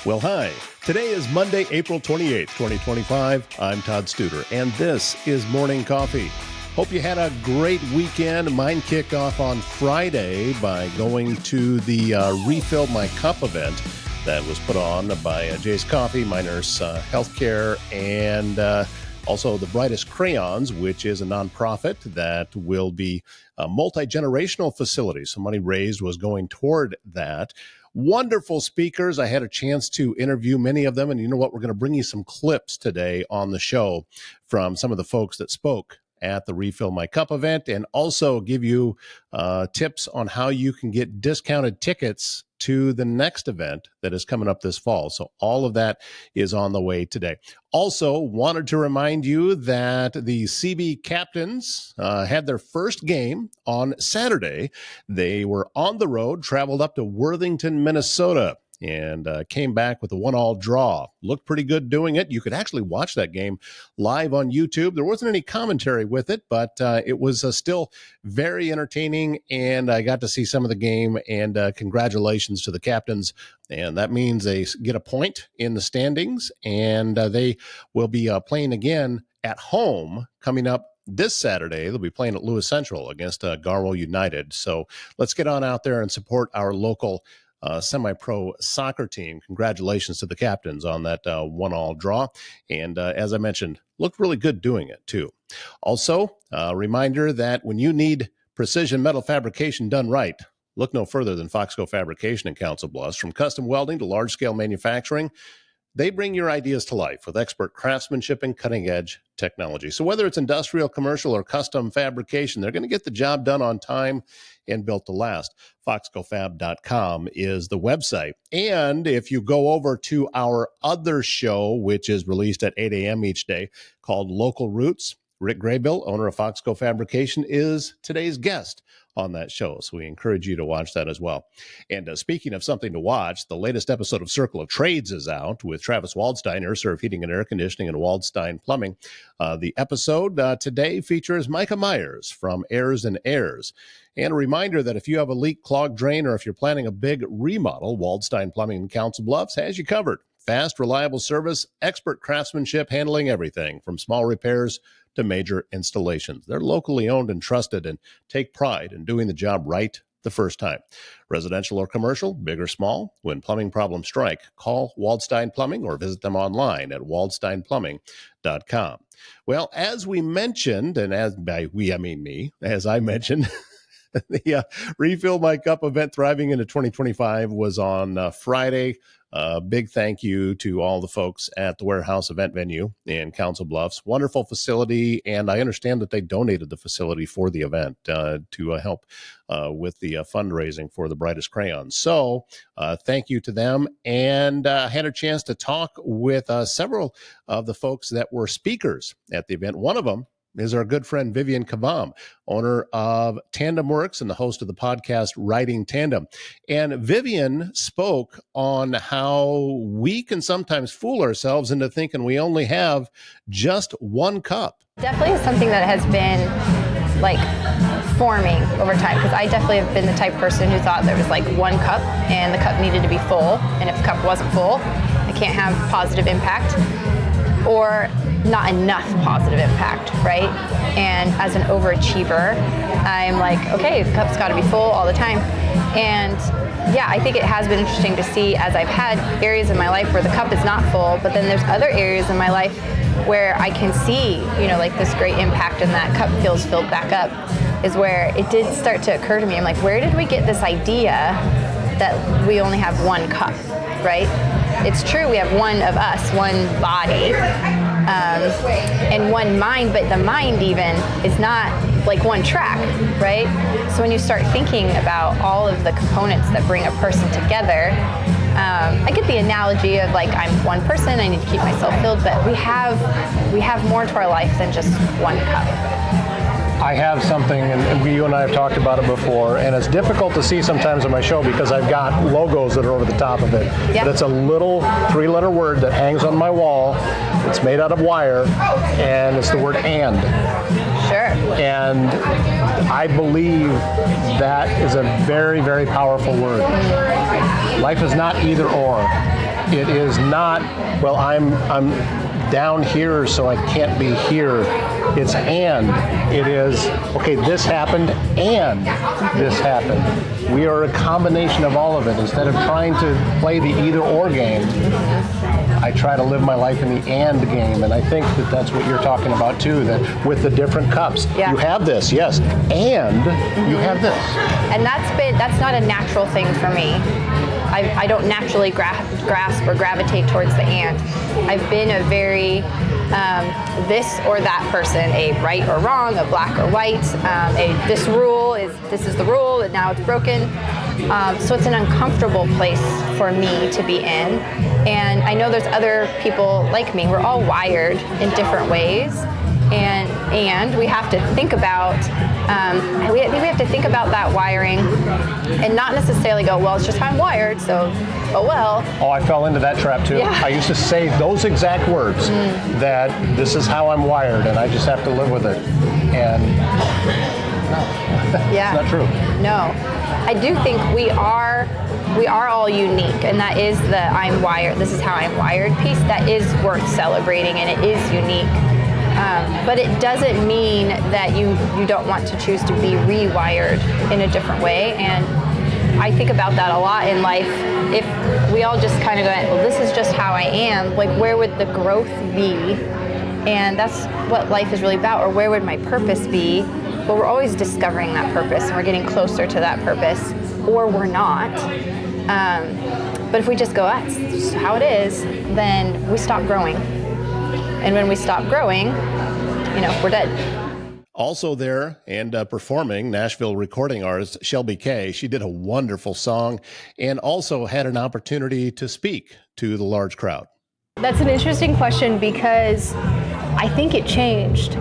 Well, hi. Today is Monday, April 28th, 2025. I'm Todd Studer, and this is Morning Coffee. Hope you had a great weekend. Mine kicked off on Friday by going to the Refill My Cup event that was put on by Jay's Coffee, Miners Healthcare, and also the Brightest Crayons, which is a nonprofit that will be a multi-generational facility. So money raised was going toward that. Wonderful speakers. I had a chance to interview many of them. And you know what? We're going to bring you some clips today on the show from some of the folks that spoke at the Refill My Cup event, and also give you tips on how you can get discounted tickets to the next event that is coming up this fall. So all of that is on the way today. Also, wanted to remind you that the CB Captains had their first game on Saturday. They were on the road, traveled up to Worthington, Minnesota, and came back with a 1-1 draw. Looked pretty good doing it. You could actually watch that game live on YouTube. There wasn't any commentary with it, but it was still very entertaining, and I got to see some of the game, and congratulations to the Captains. And that means they get a point in the standings, and they will be playing again at home coming up this Saturday. They'll be playing at Lewis Central against Garwell United. So let's get on out there and support our local semi-pro soccer team. Congratulations to the Captains on that 1-1 draw. And as I mentioned, looked really good doing it too. Also, a reminder that when you need precision metal fabrication done right, look no further than Foxco Fabrication in Council Bluffs. From custom welding to large-scale manufacturing, they bring your ideas to life with expert craftsmanship and cutting-edge technology. So whether it's industrial, commercial, or custom fabrication, they're going to get the job done on time and built to last. FoxcoFab.com is the website. And if you go over to our other show, which is released at 8 a.m. each day, called Local Roots, Rick Graybill, owner of Foxco Fabrication, is today's guest on that show. So we encourage you to watch that as well. And speaking of something to watch, the latest episode of Circle of Trades is out with Travis Waldstein, AirServe Heating and Air Conditioning, and Waldstein Plumbing. The episode today features Micah Myers from Airs and Airs. And a reminder that if you have a leak, clogged drain, or if you're planning a big remodel, Waldstein Plumbing in Council Bluffs has you covered. Fast, reliable service, expert craftsmanship, handling everything from small repairs to major installations. They're locally owned and trusted and take pride in doing the job right the first time. Residential or commercial, big or small, when plumbing problems strike, call Waldstein Plumbing or visit them online at waldsteinplumbing.com. Well, as we mentioned, and as by we, I mean me, as I mentioned, the Refill My Cup event Thriving into 2025 was on Friday. Big thank you to all the folks at the Warehouse event venue in Council Bluffs. Wonderful facility, and I understand that they donated the facility for the event to help with the fundraising for the Brightest Crayons. So thank you to them, and I had a chance to talk with several of the folks that were speakers at the event. One of them is our good friend Vivian Kavam, owner of Tandem Works and the host of the podcast Riding Tandem. And Vivian spoke on how we can sometimes fool ourselves into thinking we only have just one cup. Definitely is something that has been like forming over time, because I definitely have been the type of person who thought there was like one cup and the cup needed to be full. And if the cup wasn't full, I can't have positive impact, or not enough positive impact, right? And as an overachiever, I'm like, okay, the cup's got to be full all the time. And yeah, I think it has been interesting to see as I've had areas in my life where the cup is not full, but then there's other areas in my life where I can see, you know, like this great impact and that cup feels filled back up, is where it did start to occur to me. I'm like, where did we get this idea that we only have one cup, right? It's true, we have one of us, one body, and one mind, but the mind even is not like one track, right? So when you start thinking about all of the components that bring a person together, I get the analogy of like, I'm one person, I need to keep myself filled, but we have more to our life than just one cup. I have something, and you and I have talked about it before, and it's difficult to see sometimes on my show because I've got logos that are over the top of it. Yep. But it's a little 3-letter word that hangs on my wall. It's made out of wire, and it's the word "and." Sure. And I believe that is a very, very powerful word. Life is not either or. It is not, well, I'm down here, so I can't be here. It's and. It is, okay, this happened and this happened. We are a combination of all of it. Instead of trying to play the either or game, I try to live my life in the and game. And I think that that's what you're talking about too, that with the different cups, you have this, yes, and you have this. And that's not a natural thing for me. I don't naturally grasp or gravitate towards the and. I've been a very this or that person, a right or wrong, a black or white, this is the rule and now it's broken. So it's an uncomfortable place for me to be in. And I know there's other people like me. We're all wired in different ways. And we have to think about we have to think about that wiring and not necessarily go, well, it's just how I'm wired, so oh well. Oh, I fell into that trap too. Yeah. I used to say those exact words, that this is how I'm wired and I just have to live with it. And no, it's not true. No. I do think we are all unique, and that is the I'm wired, this is how I'm wired piece that is worth celebrating, and it is unique. But it doesn't mean that you don't want to choose to be rewired in a different way. And I think about that a lot in life. If we all just kind of go, well, this is just how I am, like where would the growth be? And that's what life is really about, or where would my purpose be? But we're always discovering that purpose, and we're getting closer to that purpose, or we're not. But if we just go, that's just how it is, then we stop growing. And when we stop growing, we're dead. Also there and performing, Nashville recording artist Shelby Kay. She did a wonderful song and also had an opportunity to speak to the large crowd. That's an interesting question because I think it changed.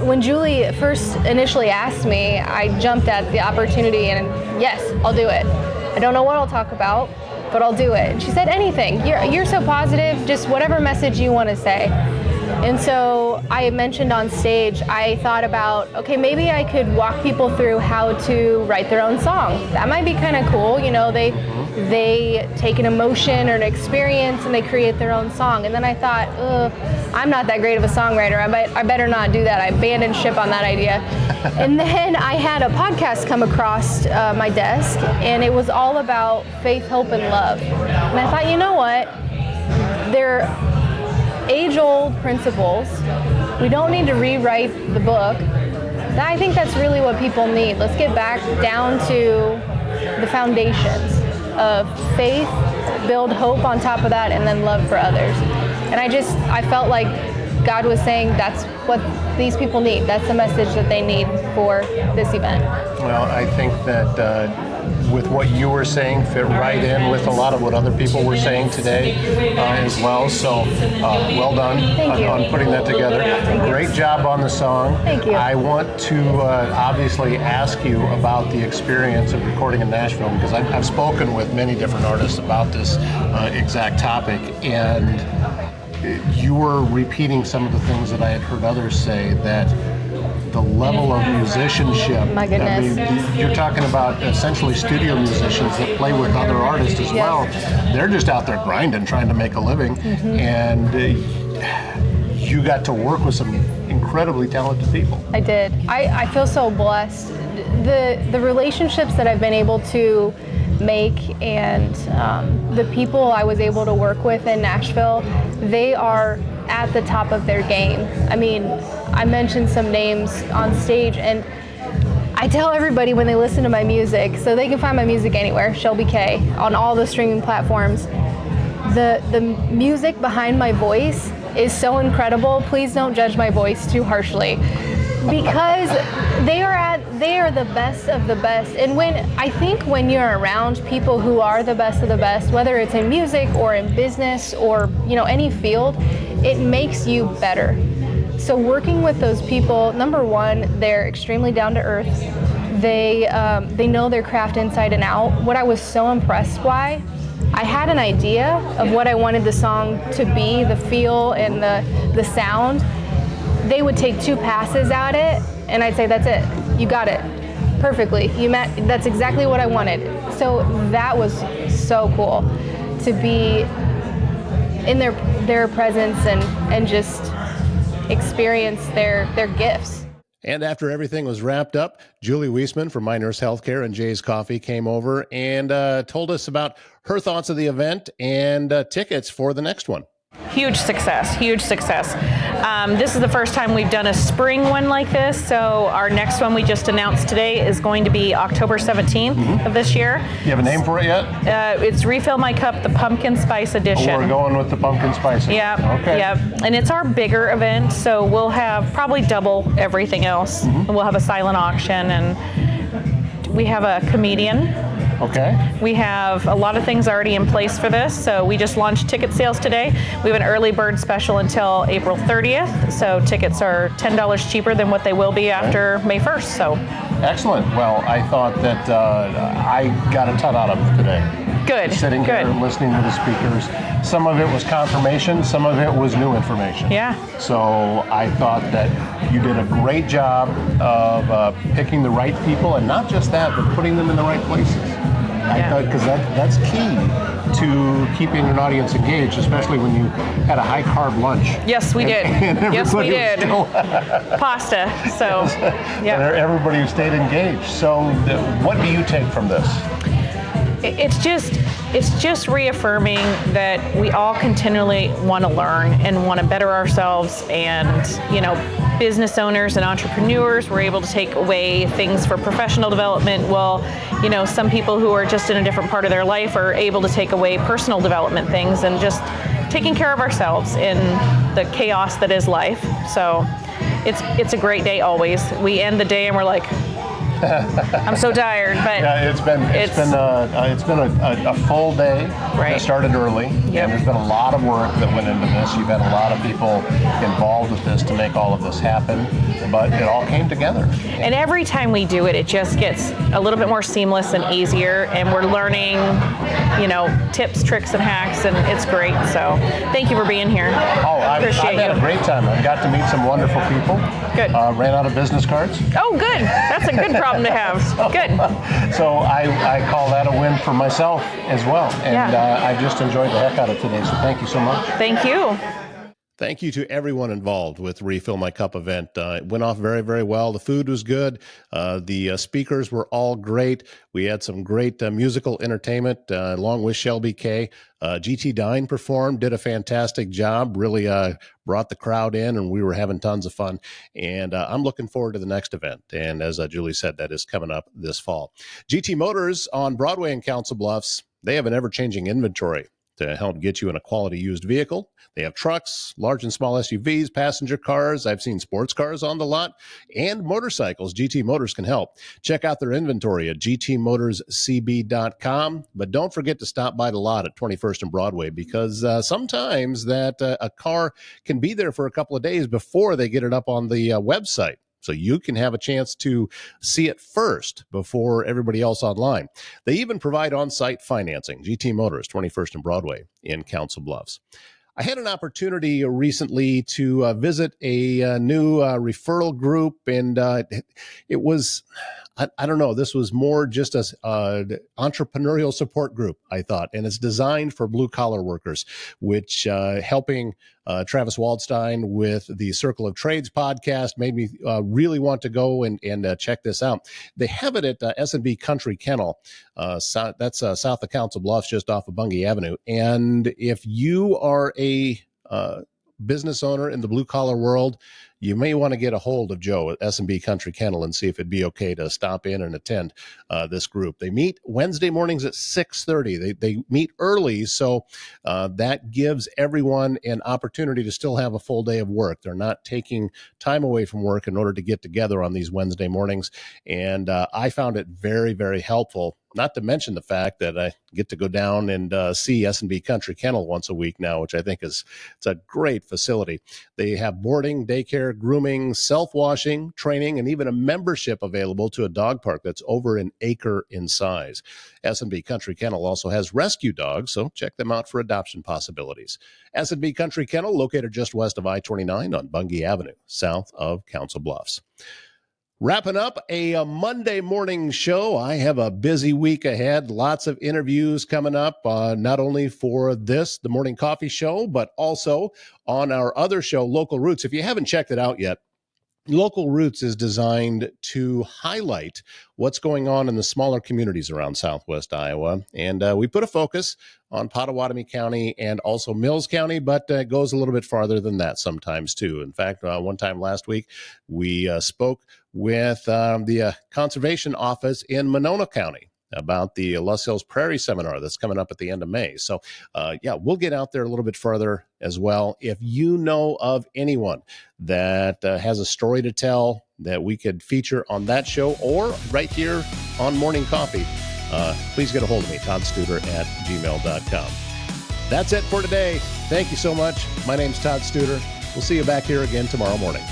When Julie first initially asked me, I jumped at the opportunity and yes, I'll do it. I don't know what I'll talk about, but I'll do it. And she said, anything. You're so positive, just whatever message you want to say. And so I mentioned on stage, I thought about, okay, maybe I could walk people through how to write their own song. That might be kind of cool. They take an emotion or an experience and they create their own song. And then I thought, I'm not that great of a songwriter. I better not do that. I abandoned ship on that idea. And then I had a podcast come across my desk, and it was all about faith, hope, and love. And I thought, you know what? They're age-old principles. We don't need to rewrite the book. I think that's really what people need. Let's get back down to the foundations of faith, build hope on top of that, and then love for others. And I felt like God was saying that's what these people need. That's the message that they need for this event. Well, I think that with what you were saying fit right in with a lot of what other people were saying today as well. So well done on putting that together. Great job on the song. Thank you. I want to obviously ask you about the experience of recording in Nashville, because I've spoken with many different artists about this exact topic, and you were repeating some of the things that I had heard others say, that the level of musicianship. My goodness. I mean, you're talking about essentially studio musicians that play with other artists as well. They're just out there grinding, trying to make a living. And you got to work with some incredibly talented people. I did. I feel so blessed. The relationships that I've been able to make and the people I was able to work with in Nashville, they are at the top of their game. I mean, I mentioned some names on stage, and I tell everybody when they listen to my music, so they can find my music anywhere, Shelby Kay, on all the streaming platforms. The music behind my voice is so incredible. Please don't judge my voice too harshly, because they are the best of the best. And when you're around people who are the best of the best, whether it's in music or in business or any field, it makes you better. So working with those people, number one, they're extremely down to earth. They know their craft inside and out. What I was so impressed by, I had an idea of what I wanted the song to be, the feel and the sound. They would take 2 passes at it, and I'd say, that's it. You got it. Perfectly. That's exactly what I wanted. So that was so cool to be in their presence and just experience their gifts. And after everything was wrapped up, Julie Wiesman from My Nurse Healthcare and Jay's Coffee came over and told us about her thoughts of the event and tickets for the next one. Huge success, huge success. This is the first time we've done a spring one like this, so our next one we just announced today is going to be October 17th of this year. You have a name for it yet? It's Refill My Cup, the Pumpkin Spice Edition. Oh, we're going with the pumpkin spice. Yeah, Okay. yeah, and it's our bigger event, so we'll have probably double everything else. And we'll have a silent auction, and we have a comedian. Okay. We have a lot of things already in place for this, so we just launched ticket sales today. We have an early bird special until April 30th, so tickets are $10 cheaper than what they will be after May 1st. So, Excellent. Well, I thought that I got a ton out of it today. good, Sitting good. here listening to the speakers. Some of it was confirmation, some of it was new information. Yeah. So I thought that you did a great job of picking the right people, and not just that, but putting them in the right places. I thought, because that's key to keeping an audience engaged, especially when you had a high carb lunch. Yes, we did. And Yes, we everybody did. was still- Pasta. So, and yeah. everybody stayed engaged. So what do you take from this? It's just reaffirming that we all continually want to learn and want to better ourselves, and business owners and entrepreneurs were able to take away things for professional development. Well, some people who are just in a different part of their life are able to take away personal development things and just taking care of ourselves in the chaos that is life. So it's a great day always. We end the day and we're like, I'm so tired, but Yeah, it's been a full day. Right. It started early, Yep. and there's been a lot of work that went into this. You've had a lot of people involved with this to make all of this happen, but it all came together. And every time we do it, it just gets a little bit more seamless and easier, and we're learning, tips, tricks, and hacks, and it's great. So thank you for being here. Oh, I've Appreciate had you. a great time. I've got to meet some wonderful people. Good. Ran out of business cards. Oh, good. That's a good problem to have. Good. So I call that a win for myself as well. And Yeah. I just enjoyed the heck out of today. So thank you so much. Thank you. Thank you to everyone involved with Refill My Cup event. It went off very, very well. The food was good. The speakers were all great. We had some great musical entertainment along with Shelby K. GT Dine performed, did a fantastic job, really brought the crowd in, and we were having tons of fun. And I'm looking forward to the next event. And as Julie said, that is coming up this fall. GT Motors on Broadway in Council Bluffs, they have an ever-changing inventory to help get you in a quality used vehicle. They have trucks, large and small SUVs, passenger cars. I've seen sports cars on the lot, and motorcycles. GT Motors can help. Check out their inventory at gtmotorscb.com. But don't forget to stop by the lot at 21st and Broadway, because sometimes that a car can be there for a couple of days before they get it up on the website. So you can have a chance to see it first before everybody else online. They even provide on-site financing. GT Motors, 21st and Broadway in Council Bluffs. I had an opportunity recently to visit a new referral group, and it was, I don't know, this was more just an entrepreneurial support group, I thought, and it's designed for blue-collar workers, which helping Travis Waldstein with the Circle of Trades podcast made me really want to go and check this out. They have it at S&B Country Kennel. That's south of Council Bluffs, just off of Bungie Avenue. And if you are a business owner in the blue-collar world, you may want to get a hold of Joe at S&B Country Kennel and see if it'd be okay to stop in and attend this group. They meet Wednesday mornings at 6:30. They meet early, so that gives everyone an opportunity to still have a full day of work. They're not taking time away from work in order to get together on these Wednesday mornings, and I found it very, very helpful. Not to mention the fact that I get to go down and see S&B Country Kennel once a week now, which I think it's a great facility. They have boarding, daycare, grooming, self-washing, training, and even a membership available to a dog park that's over an acre in size. S&B Country Kennel also has rescue dogs, so check them out for adoption possibilities. S&B Country Kennel, located just west of I-29 on Bungie Avenue, south of Council Bluffs. Wrapping up a Monday morning show. I have a busy week ahead. Lots of interviews coming up, not only for the Morning Coffee Show, but also on our other show, Local Roots. If you haven't checked it out yet, Local Roots is designed to highlight what's going on in the smaller communities around Southwest Iowa. And we put a focus on Pottawatomie County and also Mills County, but it goes a little bit farther than that sometimes too. In fact, one time last week, we spoke with the Conservation Office in Monona County about the Los Hills Prairie Seminar that's coming up at the end of May. So, we'll get out there a little bit further as well. If you know of anyone that has a story to tell that we could feature on that show or right here on Morning Coffee, please get a hold of me, toddstuder@gmail.com. That's it for today. Thank you so much. My name's Todd Studer. We'll see you back here again tomorrow morning.